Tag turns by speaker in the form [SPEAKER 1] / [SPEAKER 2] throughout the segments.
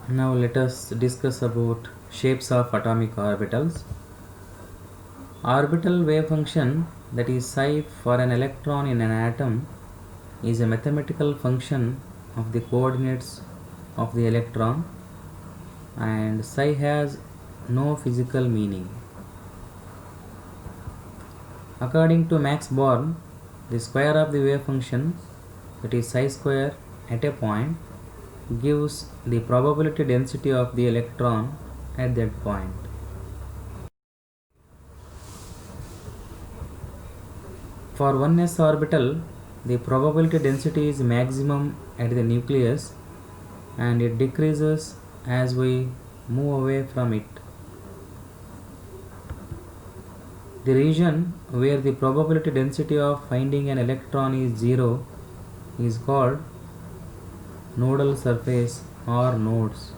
[SPEAKER 1] Now let us discuss about shapes of atomic orbitals. Orbital wave function, that is psi for an electron in an atom, is a mathematical function of the coordinates of the electron, and psi has no physical meaning. According to Max Born, the square of the wave function, that is psi square at a point, gives the probability density of the electron at that point. For 1s orbital, the probability density is maximum at the nucleus and it decreases as we move away from it. The region where the probability density of finding an electron is 0 is called nodal surface or nodes.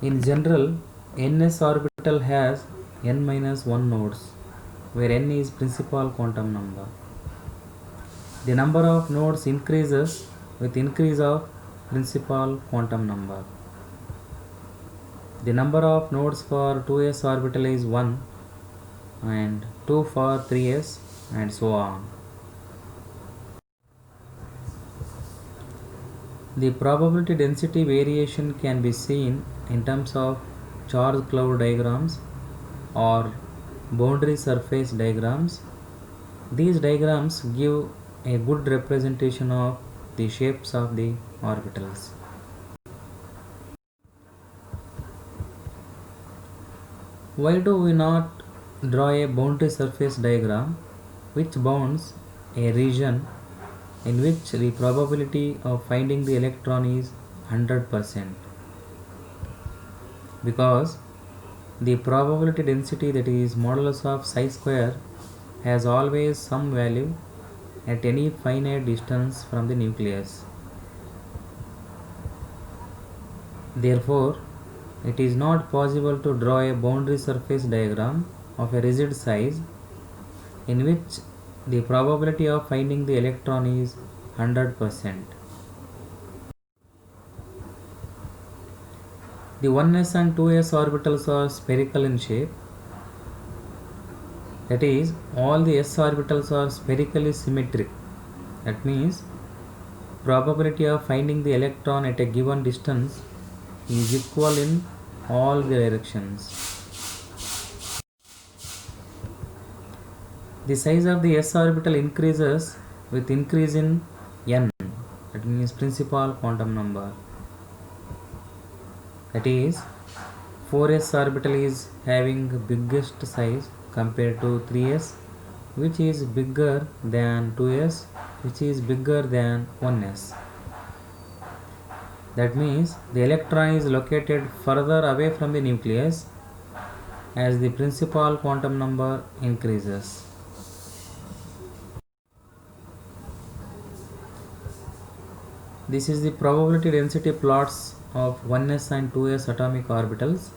[SPEAKER 1] In general, ns orbital has n minus 1 nodes, where n is principal quantum number. The number of nodes increases with increase of principal quantum number. The number of nodes for 2s orbital is 1 and 2 for 3s and so on. The probability density variation can be seen in terms of charge cloud diagrams or boundary surface diagrams. These diagrams give a good representation of the shapes of the orbitals. Why do we not draw a boundary surface diagram which bounds a region in which the probability of finding the electron is 100%? Because the probability density, that is modulus of psi square, has always some value at any finite distance from the nucleus. Therefore, it is not possible to draw a boundary surface diagram of a rigid size in which the probability of finding the electron is 100%. The 1s and 2s orbitals are spherical in shape. That is, all the s orbitals are spherically symmetric. That means probability of finding the electron at a given distance is equal in all the directions. The size of the s orbital increases with increase in n, that means principal quantum number. That is, 4s orbital is having biggest size compared to 3s, which is bigger than 2s, which is bigger than 1s. That means the electron is located further away from the nucleus as the principal quantum number increases. This is the probability density plots of 1s and 2s atomic orbitals.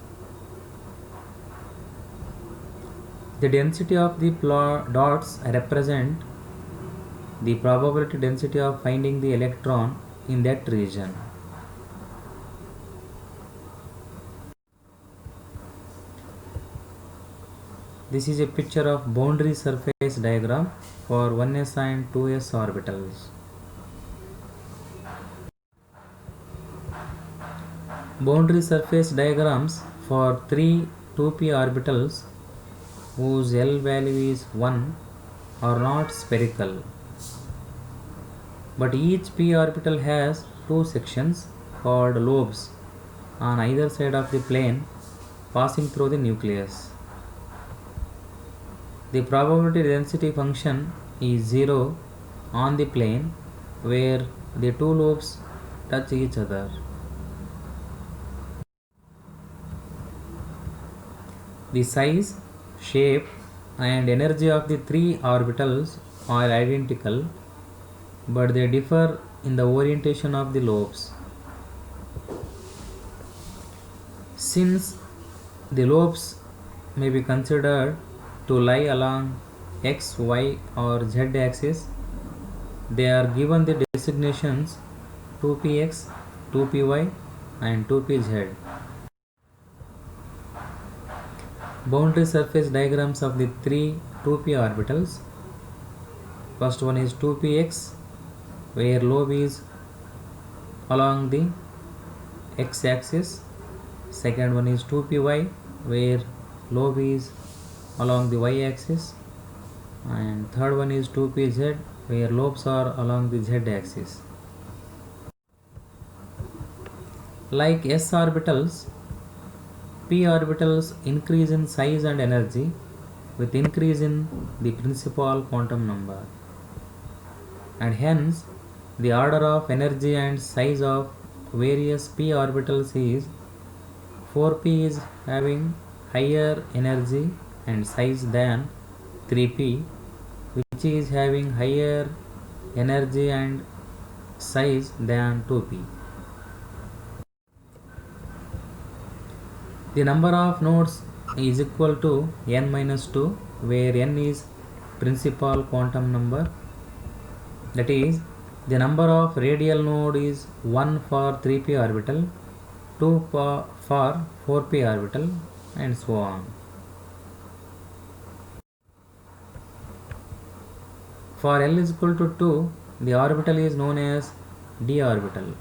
[SPEAKER 1] The density of the dots represent the probability density of finding the electron in that region. This is a picture of boundary surface diagram for 1s and 2s orbitals. Boundary surface diagrams for 3 2p orbitals whose L value is 1 are not spherical, but each p orbital has two sections called lobes on either side of the plane passing through the nucleus. The probability density function is 0 on the plane where the two lobes touch each other. The size, shape and energy of the three orbitals are identical, but they differ in the orientation of the lobes. Since the lobes may be considered to lie along x, y or z axis, they are given the designations 2px, 2py and 2pz. Boundary surface diagrams of the three 2p orbitals. First one is 2px, where lobe is along the x-axis. Second one is 2py, where lobe is along the y-axis. And third one is 2pz, where lobes are along the z-axis. Like s orbitals, p orbitals increase in size and energy with increase in the principal quantum number, and hence the order of energy and size of various p orbitals is 4p is having higher energy and size than 3p, which is having higher energy and size than 2p. The number of nodes is equal to n minus 2, where n is principal quantum number. That is, the number of radial node is 1 for 3p orbital, 2 for 4p orbital, and so on. For L is equal to 2, the orbital is known as d orbital.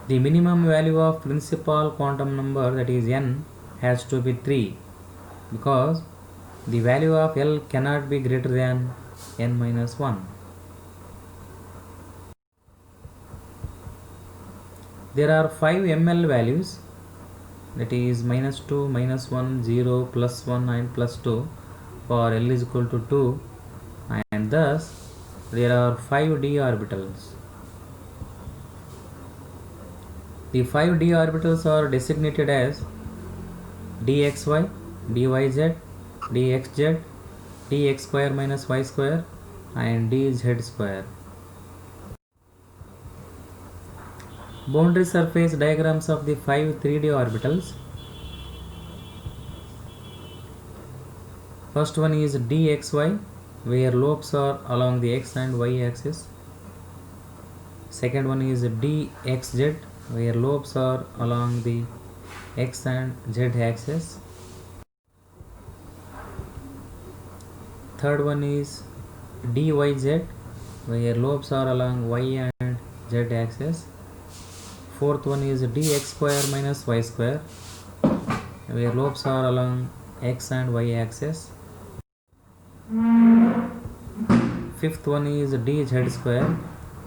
[SPEAKER 1] The minimum value of principal quantum number, that is n, has to be 3, because the value of L cannot be greater than n minus 1. There are 5 ml values, that is minus 2, minus 1, 0, plus 1 and plus 2 for L is equal to 2, and thus there are 5 d orbitals. The 5 d orbitals are designated as dxy, dyz, dxz, dx square minus y square and dz square. Boundary surface diagrams of the 5 3D orbitals. First one is dxy, where lobes are along the x and y axis. Second one is dxz, where lobes are along the x and z axis. Third one is dyz, where lobes are along y and z axis. Fourth one is dx square minus y square, where lobes are along x and y axis. Fifth one is dz square,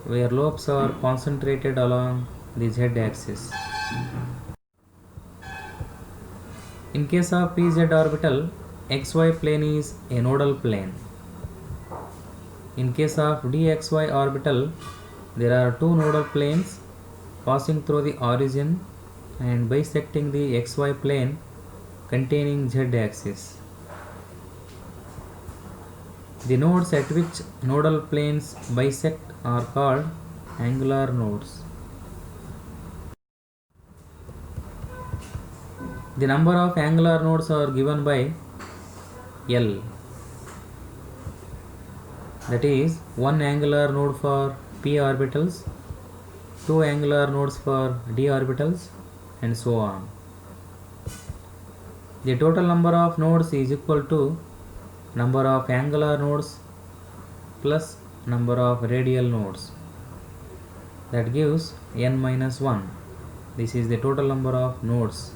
[SPEAKER 1] where lobes are concentrated along the z axis. In case of pz orbital, xy plane is a nodal plane. In case of dxy orbital, there are two nodal planes passing through the origin and bisecting the xy plane containing z axis. The nodes at which nodal planes bisect are called angular nodes. The number of angular nodes are given by L. That is, one angular node for p orbitals, two angular nodes for d orbitals, and so on. The total number of nodes is equal to number of angular nodes plus number of radial nodes. That gives n minus 1. This is the total number of nodes